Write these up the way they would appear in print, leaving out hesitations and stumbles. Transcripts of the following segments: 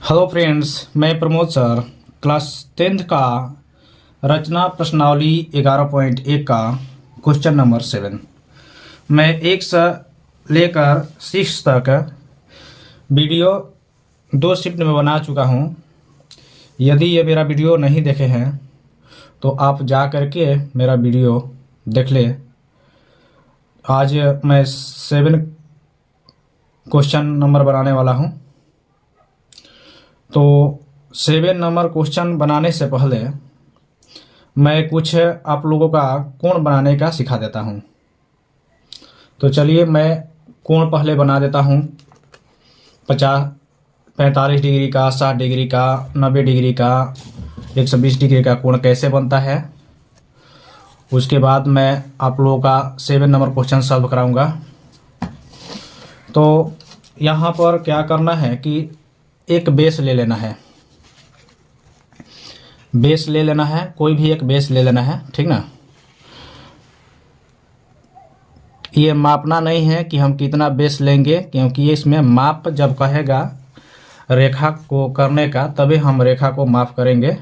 Hello friends, मैं Pramod sir class 10th का रचना प्रश्नावली 11.1 का क्वेश्चन नंबर 7 मैं 1 से लेकर 6 तक वीडियो 2 शिफ्ट में बना चुका हूं। यदि ये मेरा वीडियो नहीं देखे हैं तो आप जा कर के मेरा वीडियो देख ले। आज मैं 7 क्वेश्चन नंबर बनाने वाला हूं। तो 7 नंबर क्वेश्चन बनाने से पहले मैं कुछ आप लोगों का कोण बनाने का सिखा देता हूं। तो चलिए मैं कोण पहले बना देता हूं। 45 डिग्री का, 60 डिग्री का, 90 डिग्री का, 120 डिग्री का कोण कैसे बनता है, उसके बाद मैं आप लोगों का 7 नंबर क्वेश्चन सॉल्व कराऊंगा। तो यहाँ पर क्या करना है कि एक बेस ले लेना है। बेस ले लेना है, कोई भी एक बेस ले लेना है, ठीक ना। ये मापना नहीं है कि हम कितना बेस लेंगे, क्योंकि इसमें माप जब कहेगा रेखा को करने का तभी हम रेखा को माप करेंगे,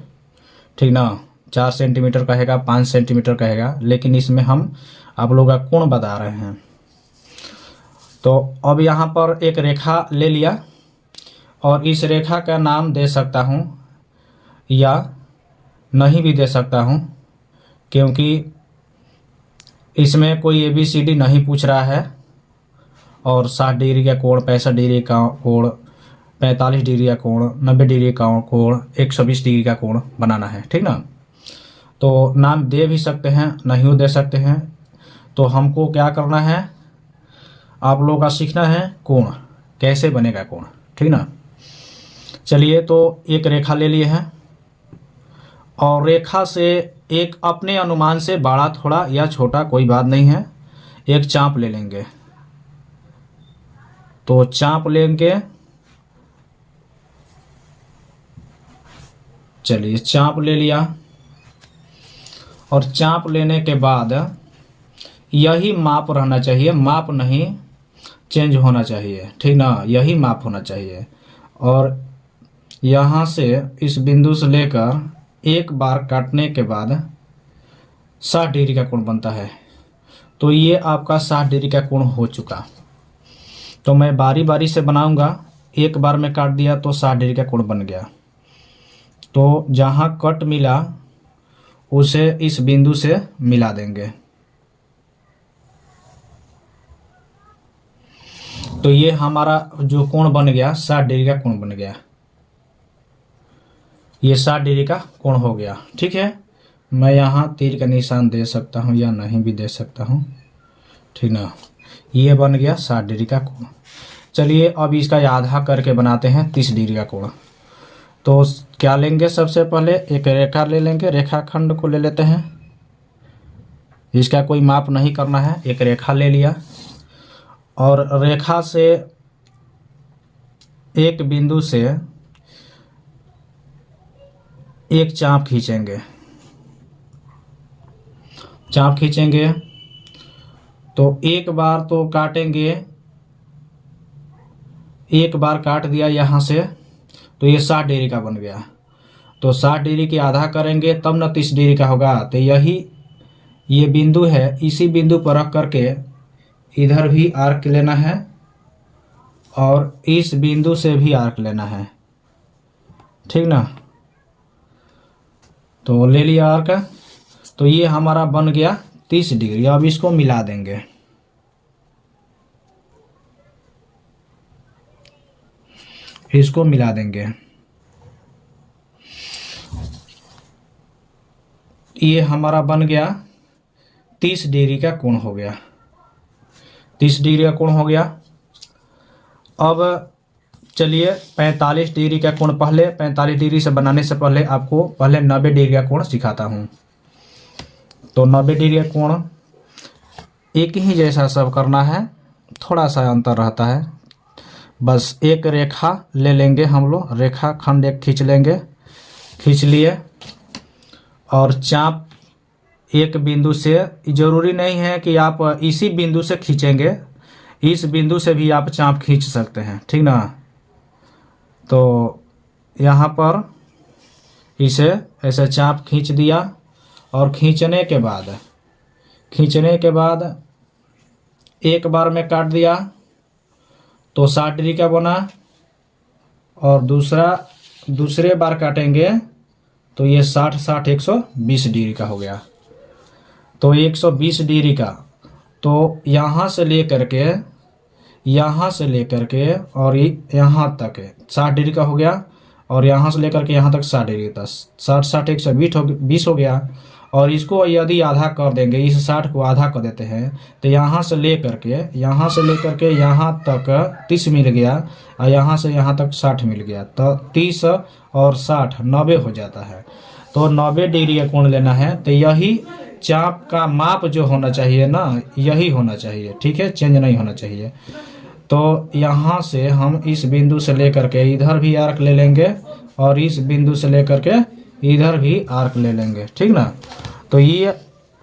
ठीक ना। 4 सेंटीमीटर कहेगा, 5 सेंटीमीटर कहेगा, लेकिन इसमें हम आप लोगों का कोण बता रहे हैं। तो अब यहाँ पर एक रेखा ले लिया और इस रेखा का नाम दे सकता हूँ या नहीं भी दे सकता हूँ, क्योंकि इसमें कोई ABCD नहीं पूछ रहा है। और 60 डिग्री का कोण, 65 डिग्री का कोण, 45 डिग्री का कोण, 90 डिग्री का कोण, 120 डिग्री का कोण बनाना है, ठीक ना। तो नाम दे भी सकते हैं, नहीं दे सकते हैं। तो हमको क्या करना है, आप लोगों का सीखना है कोण कैसे बनेगा कोण, ठीक ना। चलिए, तो एक रेखा ले लिए हैं और रेखा से एक अपने अनुमान से बड़ा थोड़ा या छोटा कोई बात नहीं है, एक चाप ले लेंगे। तो चाप लेंगे, चलिए चाप ले लिया। और चाप लेने के बाद यही माप रहना चाहिए, माप नहीं चेंज होना चाहिए, ठीक ना, यही माप होना चाहिए। और यहाँ से इस बिंदु से लेकर एक बार काटने के बाद 60 डिग्री का कोण बनता है। तो ये आपका 60 डिग्री का कोण हो चुका। तो मैं बारी बारी से बनाऊंगा, एक बार में काट दिया तो 60 डिग्री का कोण बन गया। तो जहाँ कट मिला उसे इस बिंदु से मिला देंगे। तो ये हमारा जो कोण बन गया 60 डिग्री का कोण बन गया। ये 60 डिग्री का कोण हो गया, ठीक है। मैं यहाँ तीर का निशान दे सकता हूँ या नहीं भी दे सकता हूँ, ठीक ना। ये बन गया 60 डिग्री का कोण। चलिए अब इसका आधा करके बनाते हैं 30 डिग्री का कोण। तो क्या लेंगे, सबसे पहले एक रेखा ले लेंगे, रेखाखंड को ले लेते हैं। इसका कोई माप नहीं करना है, एक रेखा ले लिया और रेखा से एक बिंदु से एक चाप खींचेंगे। चाप खींचेंगे तो एक बार तो काटेंगे, एक बार काट दिया यहाँ से, तो ये 60 डिग्री का बन गया। तो 60 डिग्री की आधा करेंगे तब न 30 डिग्री का होगा। तो यही ये बिंदु है, इसी बिंदु पर रख करके इधर भी आर्क लेना है और इस बिंदु से भी आर्क लेना है, ठीक ना। तो ले लिया आर्क। तो ये हमारा बन गया 30 डिग्री। अब इसको मिला देंगे। इसको मिला देंगे। ये हमारा बन गया 30 डिग्री का कोण हो गया। 30 डिग्री का कोण हो गया। अब चलिए 45 डिग्री का कोण, पहले 45 डिग्री से बनाने से पहले आपको पहले 90 डिग्री का कोण सिखाता हूँ। तो 90 डिग्री का कोण एक ही जैसा सब करना है, थोड़ा सा अंतर रहता है। बस एक रेखा ले लेंगे हम लोग, रेखा खंड एक खींच लेंगे, खींच लिए। और चाप एक बिंदु से, जरूरी नहीं है कि आप इसी बिंदु से खींचेंगे, इस बिंदु से भी आप चाप खींच सकते हैं, ठीक ना। तो यहाँ पर इसे ऐसे चाप खींच दिया और खींचने के बाद एक बार में काट दिया तो 60 डिग्री का बना, और दूसरे बार काटेंगे तो ये 60 120 डिग्री का हो गया। तो 120 डिग्री का, तो यहाँ से लेकर के और यहाँ तक 60 डिग्री का हो गया, और यहाँ से लेकर के यहाँ तक 60 डिग्री तक 60 120 हो गया। और इसको यदि आधा कर देंगे, इस 60 को आधा कर देते हैं तो यहाँ से लेकर के यहाँ तक 30 मिल गया, और यहाँ से यहाँ तक 60 मिल गया, तो 30 और 60 90 हो जाता है। तो 90 डिग्री का कोण लेना है। तो यही चाप का माप जो होना चाहिए ना, यही होना चाहिए, ठीक है, चेंज नहीं होना चाहिए। तो यहाँ से हम इस बिंदु से लेकर के इधर भी आर्क ले लेंगे, और इस बिंदु से लेकर के इधर भी आर्क ले लेंगे, ठीक ना। तो ये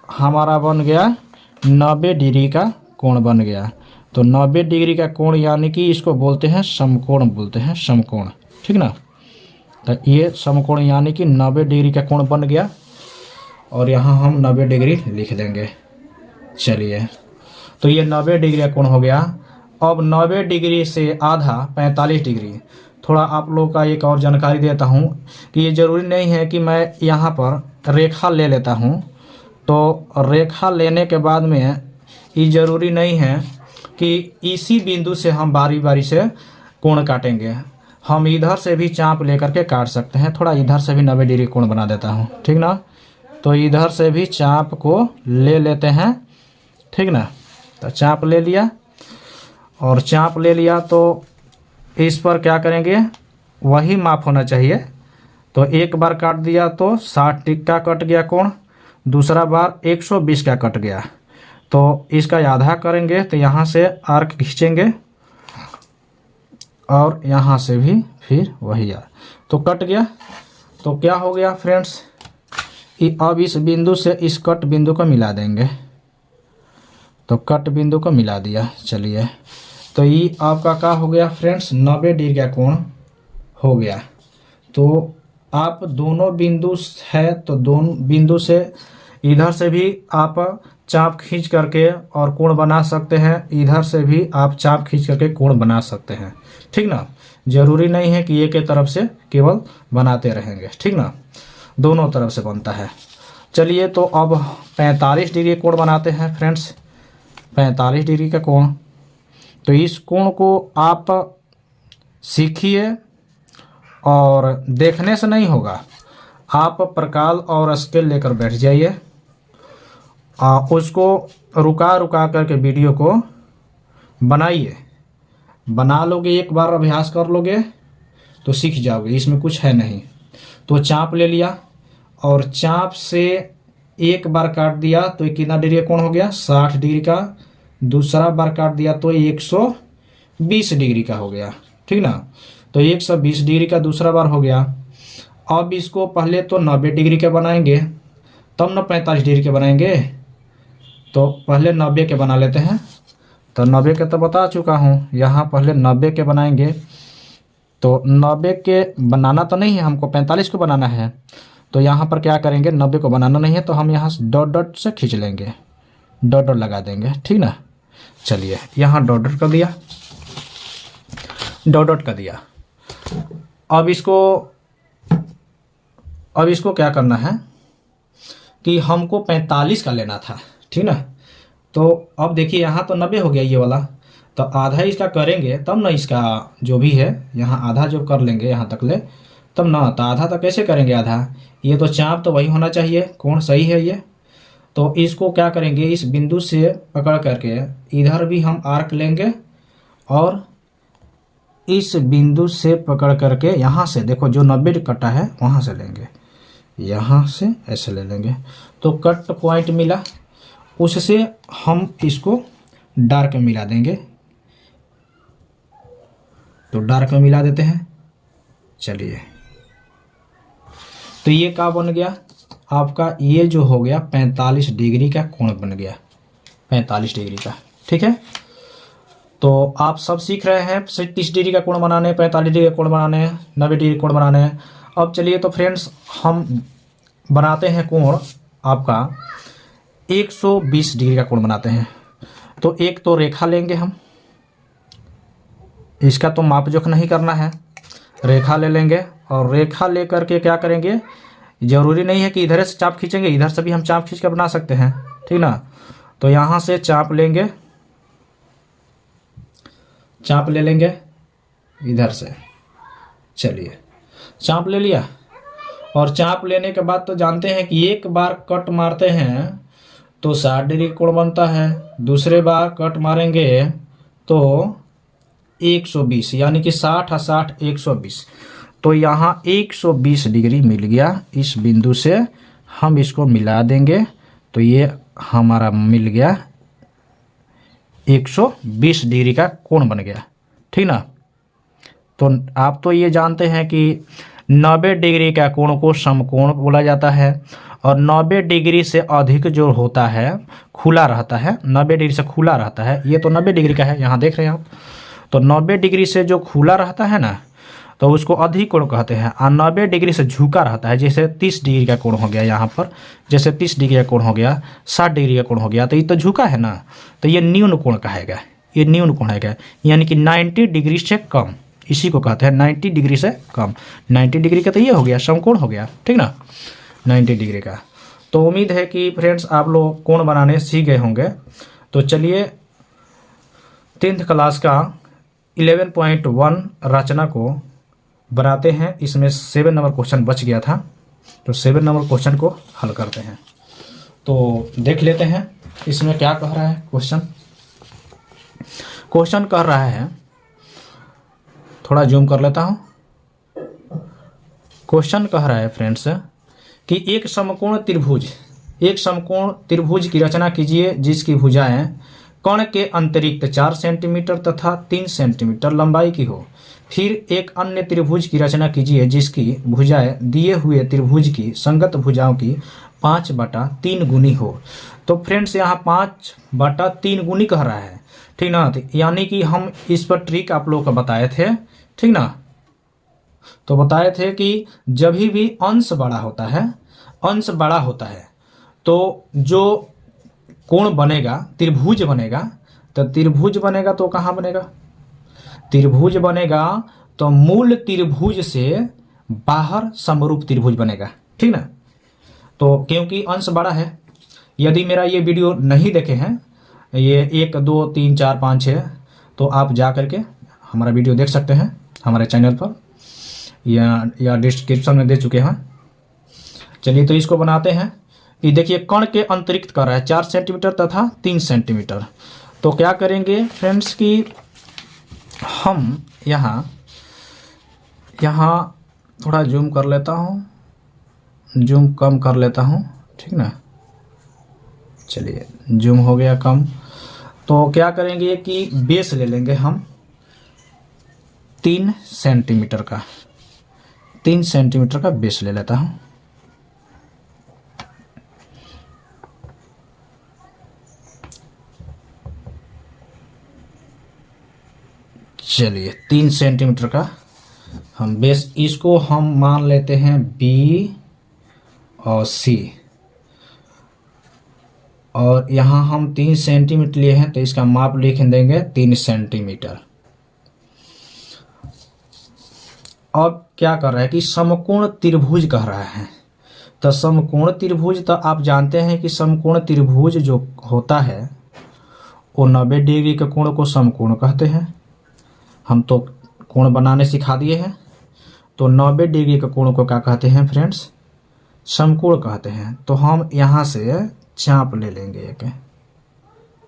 हमारा बन गया 90 डिग्री का कोण बन गया। तो 90 डिग्री का कोण यानी कि इसको बोलते हैं समकोण, बोलते हैं समकोण, ठीक ना। तो ये समकोण यानी कि 90 डिग्री का कोण बन गया, और यहाँ हम 90 डिग्री लिख देंगे। चलिए, तो ये 90 डिग्री का कोण हो गया। अब 90 डिग्री से आधा 45 डिग्री। थोड़ा आप लोग का एक और जानकारी देता हूँ कि ये ज़रूरी नहीं है कि मैं यहाँ पर रेखा ले लेता हूँ, तो रेखा लेने के बाद में ये ज़रूरी नहीं है कि इसी बिंदु से हम बारी बारी से कोण काटेंगे। हम इधर से भी चाप लेकर के काट सकते हैं। थोड़ा इधर से भी 90 डिग्री कोण बना देता हूँ, ठीक ना। तो इधर से भी चाप को ले लेते हैं, ठीक ना। तो चाप ले लिया, और चाप ले लिया तो इस पर क्या करेंगे, वही माप होना चाहिए। तो एक बार काट दिया तो 60 का कट गया कोण, दूसरा बार 120 का कट गया। तो इसका आधा करेंगे तो यहाँ से आर्क खींचेंगे, और यहाँ से भी फिर वही तो कट गया। तो क्या हो गया फ्रेंड्स, अब इस बिंदु से इस कट बिंदु को मिला देंगे। तो कट बिंदु को मिला दिया। चलिए, तो ये आपका क्या हो गया फ्रेंड्स, 90 डिग्री का कोण हो गया। तो आप दोनों बिंदु है, तो दोनों बिंदु से इधर से भी आप चाप खींच करके और कोण बना सकते हैं, इधर से भी आप चाप खींच करके कोण बना सकते हैं, ठीक ना। जरूरी नहीं है कि एक ही तरफ से केवल बनाते रहेंगे, ठीक ना, दोनों तरफ से बनता है। चलिए, तो अब 45 डिग्री कोण बनाते हैं फ्रेंड्स, 45 डिग्री का कोण। तो इस कोण को आप सीखिए, और देखने से नहीं होगा, आप प्रकाल और स्केल लेकर बैठ जाइए, उसको रुका करके वीडियो को बनाइए। बना लोगे, एक बार अभ्यास कर लोगे तो सीख जाओगे, इसमें कुछ है नहीं। तो चाप ले लिया, और चाप से एक बार काट दिया तो ये कितना डिग्री कोण हो गया, 60 डिग्री का। दूसरा बार काट दिया तो 120 डिग्री का हो गया, ठीक ना। तो 120 डिग्री का दूसरा बार हो गया। अब इसको पहले तो 90 डिग्री के बनाएंगे, तब ना 45 डिग्री के बनाएंगे। तो पहले 90 के बना लेते हैं। तो 90 के तो बता चुका हूँ, यहाँ पहले 90 के बनाएंगे। तो 90 के बनाना तो नहीं है, हमको 45 को बनाना है। तो यहाँ पर क्या करेंगे, 90 को बनाना नहीं है तो हम यहाँ डॉट डॉट से खींच लेंगे, डॉट डॉट लगा देंगे, ठीक ना। चलिए, यहाँ डॉट डॉट कर दिया, डॉट डॉट कर दिया। अब इसको क्या करना है कि हमको 45 का लेना था, ठीक ना। तो अब देखिए, यहाँ तो 90 हो गया ये वाला, तो आधा इसका करेंगे तब ना, इसका जो भी है यहाँ आधा जो कर लेंगे यहाँ तक ले तब ना। तो आधा तो कैसे करेंगे आधा, ये तो चाप तो वही होना चाहिए, कोण सही है ये। तो इसको क्या करेंगे, इस बिंदु से पकड़ करके इधर भी हम आर्क लेंगे, और इस बिंदु से पकड़ करके यहाँ से देखो जो 90 कटा है वहाँ से लेंगे, यहाँ से ऐसे ले लेंगे। तो कट पॉइंट मिला, उससे हम इसको डार्क में मिला देंगे। तो डार्क में मिला देते हैं। चलिए, तो ये क्या बन गया आपका, ये जो हो गया 45 डिग्री का कोण बन गया, 45 डिग्री का, ठीक है। तो आप सब सीख रहे हैं 30 डिग्री का कोण बनाने, 45 डिग्री का कोण बनाने, 90 डिग्री कोण बनाने हैं। अब चलिए तो फ्रेंड्स हम बनाते हैं कोण आपका 120 डिग्री का कोण बनाते हैं। तो एक तो रेखा लेंगे हम, इसका तो माप जोख नहीं करना है, रेखा ले लेंगे और रेखा ले करके क्या करेंगे, ज़रूरी नहीं है कि इधर से चाप खींचेंगे, इधर से भी हम चाप खींच कर बना सकते हैं, ठीक ना। तो यहाँ से चाप लेंगे, चाप ले लेंगे इधर से, चलिए चाप ले लिया। और चाप लेने के बाद तो जानते हैं कि एक बार कट मारते हैं तो 60 डिग्री कोण बनता है, दूसरे बार कट मारेंगे तो 120, यानी कि 60 और 60 120। तो यहाँ 120 डिग्री मिल गया, इस बिंदु से हम इसको मिला देंगे तो ये हमारा मिल गया 120 डिग्री का कोण बन गया, ठीक ना। तो आप तो ये जानते हैं कि 90 डिग्री का कोण को समकोण बोला जाता है और 90 डिग्री से अधिक जो होता है खुला रहता है, 90 डिग्री से खुला रहता है, ये तो 90 डिग्री का है, यहाँ देख रहे हैं आप। तो 90 डिग्री से जो खुला रहता है ना तो उसको अधिक कोण कहते हैं, और 90 डिग्री से झुका रहता है, जैसे 30 डिग्री का कोण हो गया यहाँ पर, जैसे 30 डिग्री का कोण हो गया, 60 डिग्री का कोण हो गया, तो ये तो झुका है ना, तो ये न्यून कोण कहेगा, ये न्यून कोण है, यानी कि 90 डिग्री से कम, इसी को कहते हैं 90 डिग्री से कम। 90 डिग्री का तो ये हो गया समकोण हो गया, ठीक ना, 90 डिग्री का। तो उम्मीद है कि फ्रेंड्स आप लोग कोण बनाने सीख गए होंगे। तो चलिए 10th क्लास का 11.1 रचना को बनाते हैं। इसमें 7 नंबर क्वेश्चन बच गया था, तो 7 नंबर क्वेश्चन को हल करते हैं। तो देख लेते हैं इसमें क्या कह रहा है क्वेश्चन। क्वेश्चन कह रहा है, थोड़ा जूम कर लेता हूँ। क्वेश्चन कह रहा है फ्रेंड्स कि एक समकोण त्रिभुज की रचना कीजिए जिसकी भुजाएं कर्ण के अतिरिक्त 4 सेंटीमीटर तथा 3 सेंटीमीटर लंबाई की हो। फिर एक अन्य त्रिभुज की रचना कीजिए जिसकी भुजाएं दिए हुए त्रिभुज की संगत भुजाओं की 5/3 गुनी हो। तो फ्रेंड्स यहाँ 5/3 गुनी कह रहा है, ठीक ना। यानी कि हम इस पर ट्रिक आप लोगों को बताए थे, ठीक ना। तो बताए थे कि जब भी अंश बड़ा होता है तो जो कोण बनेगा, त्रिभुज बनेगा तो कहाँ बनेगा, त्रिभुज बनेगा तो मूल त्रिभुज से बाहर समरूप त्रिभुज बनेगा, ठीक ना। तो क्योंकि अंश बड़ा है, यदि मेरा ये वीडियो नहीं देखे हैं, ये 1 2 3 4 5 6, तो आप जा करके हमारा वीडियो देख सकते हैं हमारे चैनल पर, या डिस्क्रिप्शन में दे चुके हैं। चलिए तो इसको बनाते हैं। ये देखिए कर्ण के अतिरिक्त कर रहा है 4 सेंटीमीटर तथा 3 सेंटीमीटर। तो क्या करेंगे फ्रेंड्स कि हम यहाँ थोड़ा जूम कर लेता हूँ, जूम कम कर लेता हूँ, ठीक ना। चलिए जूम हो गया कम। तो क्या करेंगे कि बेस ले लेंगे हम 3 सेंटीमीटर का, 3 सेंटीमीटर का बेस ले लेता हूँ। चलिए 3 सेंटीमीटर का हम बेस, इसको हम मान लेते हैं B और C, और यहाँ हम 3 सेंटीमीटर लिए हैं तो इसका माप लिख देंगे 3 सेंटीमीटर। अब क्या कर रहा है कि समकोण त्रिभुज कह रहा है। तो समकोण त्रिभुज, तो आप जानते हैं कि समकोण त्रिभुज जो होता है वो 90 डिग्री के कोण को समकोण कहते हैं। हम तो कोण बनाने सिखा दिए हैं। तो 90 डिग्री के कोण को क्या कहते हैं फ्रेंड्स, समकोण कहते हैं। तो हम यहाँ से चाप ले लेंगे,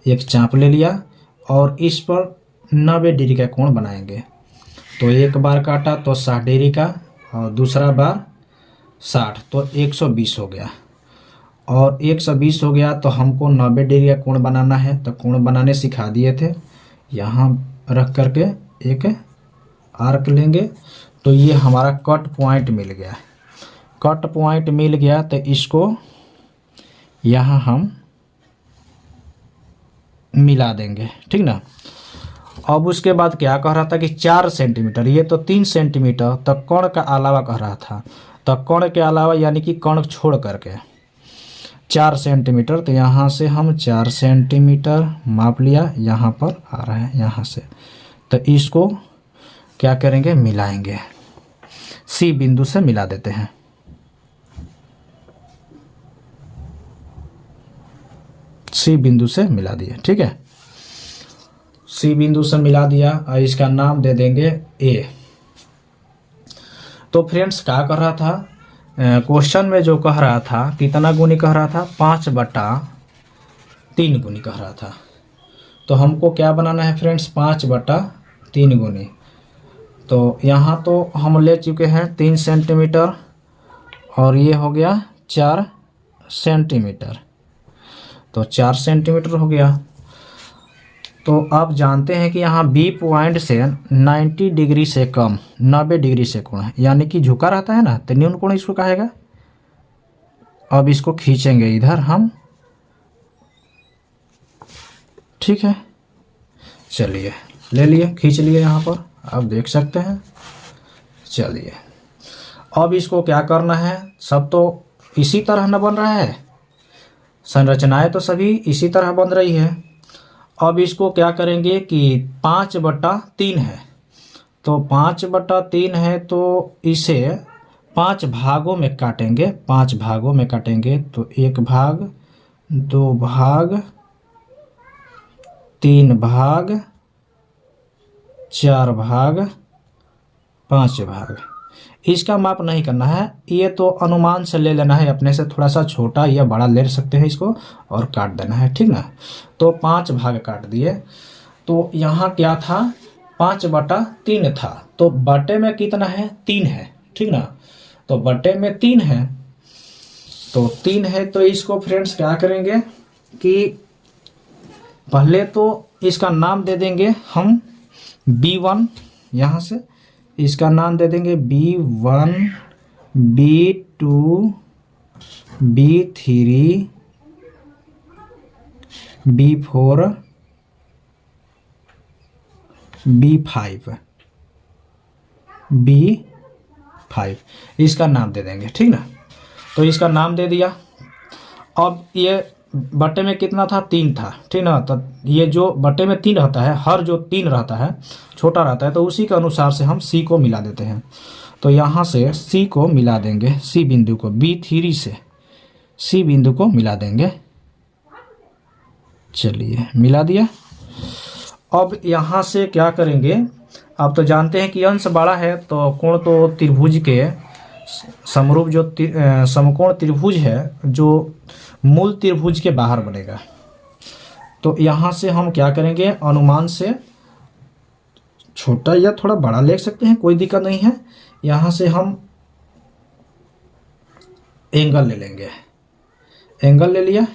एक चाप ले लिया और इस पर 90 डिग्री का कोण बनाएंगे। तो एक बार काटा तो 60 डिग्री का और दूसरा बार 60, तो 120 हो गया। और 120 हो गया तो हमको 90 डिग्री का कोण बनाना है, तो कोण बनाने सिखा दिए थे। यहाँ रख करके एक आर्क लेंगे तो ये हमारा कट पॉइंट मिल गया। कट पॉइंट मिल गया तो इसको यहाँ हम मिला देंगे, ठीक ना। अब उसके बाद क्या कह रहा था कि 4 सेंटीमीटर, ये तो 3 सेंटीमीटर तक कोण का अलावा कह रहा था, तो कोण के अलावा यानी कि कोण छोड़ करके 4 सेंटीमीटर। तो यहाँ से हम 4 सेंटीमीटर माप लिया, यहाँ पर आ रहा है यहाँ से, तो इसको क्या करेंगे, मिलाएंगे, सी बिंदु से मिला देते हैं। सी बिंदु से मिला दिया, ठीक है, सी बिंदु से मिला दिया और इसका नाम दे देंगे ए। तो फ्रेंड्स क्या कर रहा था, क्वेश्चन में जो कह रहा था कितना गुनी कह रहा था, 5/3 गुनी कह रहा था। तो हमको क्या बनाना है फ्रेंड्स, 5/3 गुनी। तो यहाँ तो हम ले चुके हैं 3 सेंटीमीटर और ये हो गया 4 सेंटीमीटर, तो 4 सेंटीमीटर हो गया। तो आप जानते हैं कि यहाँ बी पॉइंट से 90 डिग्री से कम 90 डिग्री से कोण है, यानी कि झुका रहता है ना, तो न्यून कोण इसको कहेगा। अब इसको खींचेंगे इधर हम, ठीक है, चलिए ले लिए, खींच लिए यहाँ पर, आप देख सकते हैं। चलिए अब इसको क्या करना है, सब तो इसी तरह न बन रहा है, संरचनाएं तो सभी इसी तरह बन रही है। अब इसको क्या करेंगे कि 5/3 है, तो 5/3 है तो इसे 5 भागों में काटेंगे, 5 भागों में काटेंगे, तो 1 भाग, 2 भाग, 3 भाग, 4 भाग, 5 भाग। इसका माप नहीं करना है, ये तो अनुमान से ले लेना है, अपने से थोड़ा सा छोटा या बड़ा ले सकते हैं इसको और काट देना है, ठीक ना। तो 5 भाग काट दिए। तो यहाँ क्या था, 5/3 था, तो बटे में कितना है, 3 है, ठीक ना। तो बटे में 3 है, तो 3 है, तो इसको फ्रेंड्स क्या करेंगे कि पहले तो इसका नाम दे देंगे हम B1, यहाँ से इसका नाम दे देंगे B1, B2, B3, B4, B5, B5 इसका नाम दे देंगे, ठीक ना। तो इसका नाम दे दिया। अब ये बटे में कितना था, 3 था, ठीक ना। तो ये जो बटे में 3 रहता है, हर जो 3 रहता है छोटा रहता है, तो उसी के अनुसार से हम सी को मिला देते हैं। तो यहाँ से सी को मिला देंगे, सी बिंदु को B3 से सी बिंदु को मिला देंगे। चलिए मिला दिया। अब यहाँ से क्या करेंगे, आप तो जानते हैं कि अंश बड़ा है तो कोण तो त्रिभुज के समरूप जो समकोण त्रिभुज है जो मूल त्रिभुज के बाहर बनेगा। तो यहाँ से हम क्या करेंगे, अनुमान से छोटा या थोड़ा बड़ा ले सकते हैं, कोई दिक्कत नहीं है। यहाँ से हम एंगल ले लेंगे, एंगल ले लिया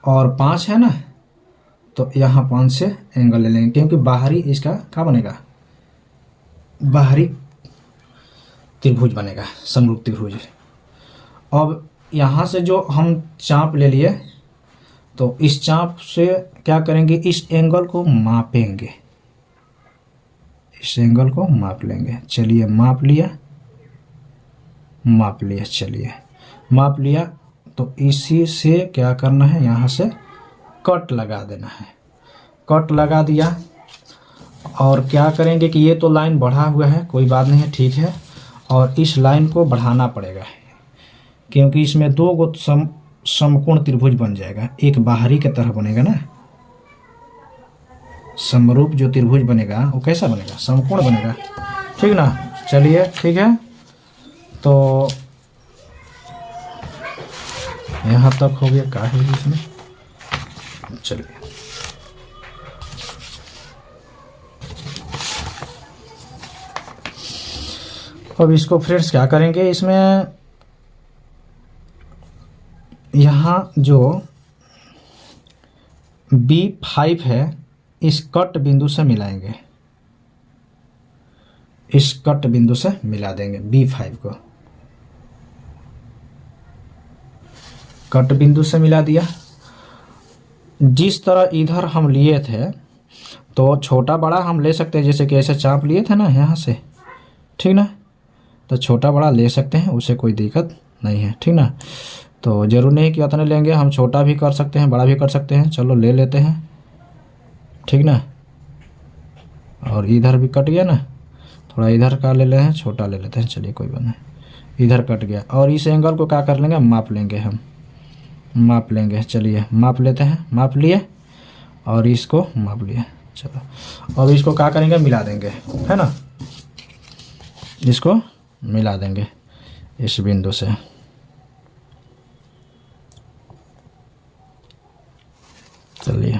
और 5 है ना, तो यहाँ 5 से एंगल ले लेंगे, क्योंकि बाहरी इसका क्या बनेगा, बाहरी त्रिभुज बनेगा, समरूप त्रिभुज। अब यहाँ से जो हम चाप ले लिए, तो इस चाप से क्या करेंगे, इस एंगल को मापेंगे, इस एंगल को माप लेंगे। चलिए माप लिया, माप लिया, चलिए माप लिया। तो इसी से क्या करना है, यहाँ से कट लगा देना है, कट लगा दिया। और क्या करेंगे कि ये तो लाइन बढ़ा हुआ है, कोई बात नहीं है, ठीक है, और इस लाइन को बढ़ाना पड़ेगा, क्योंकि इसमें 2 गो समकोण त्रिभुज बन जाएगा। एक बाहरी के तरह बनेगा ना, समरूप जो त्रिभुज बनेगा वो कैसा बनेगा, समकोण बनेगा, ठीक ना। चलिए ठीक है, तो यहाँ तक हो गया, क्या है इसमें। चलिए अब इसको फ्रेंड्स क्या करेंगे, इसमें यहाँ जो B5 है इस कट बिंदु से मिलाएंगे, इस कट बिंदु से मिला देंगे B5 को, कट बिंदु से मिला दिया। जिस तरह इधर हम लिए थे तो छोटा बड़ा हम ले सकते हैं, जैसे कि ऐसे चाप लिए थे ना यहाँ से, ठीक ना, तो छोटा बड़ा ले सकते हैं, उसे कोई दिक्कत नहीं है, ठीक ना। तो ज़रूर नहीं कि उतने लेंगे, हम छोटा भी कर सकते हैं, बड़ा भी कर सकते हैं। चलो ले लेते हैं, ठीक ना। और इधर भी कट गया ना, थोड़ा इधर का ले लेते हैं, छोटा ले लेते हैं, चलिए कोई बात नहीं, इधर कट गया। और इस एंगल को क्या कर लेंगे, माप लेंगे, हम माप लेंगे, चलिए माप लेते हैं, माप लिए और इसको माप लिए। चलो अब इसको क्या करेंगे, मिला देंगे, है ना, इसको मिला देंगे इस बिंदु से। चलिए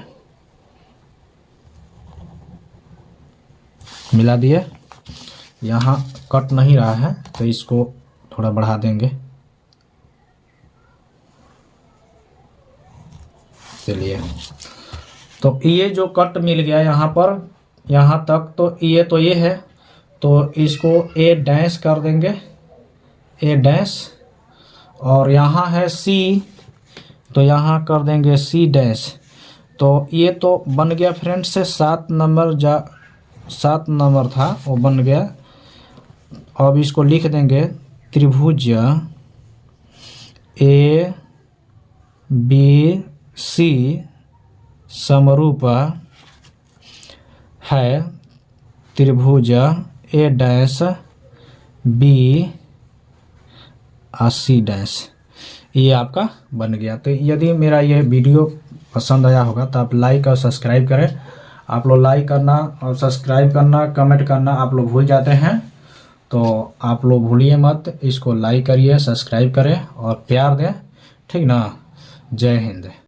मिला दिए। यहाँ कट नहीं रहा है तो इसको थोड़ा बढ़ा देंगे। चलिए तो ये जो कट मिल गया यहाँ पर, यहाँ तक, तो ये है, तो इसको ए डैश कर देंगे, ए डैश। और यहाँ है सी, तो यहाँ कर देंगे सी डैश। तो ये तो बन गया फ्रेंड्स से 7 नंबर था वो बन गया। अब इसको लिख देंगे त्रिभुज ए बी सी समरूप है त्रिभुज ए डैश बी सी डैश। ये आपका बन गया। तो यदि मेरा ये वीडियो पसंद आया होगा तो आप लाइक और सब्सक्राइब करें। आप लोग लाइक करना और सब्सक्राइब करना, कमेंट करना आप लोग भूल जाते हैं, तो आप लोग भूलिए मत, इसको लाइक करिए, सब्सक्राइब करें और प्यार दें, ठीक ना। जय हिंद।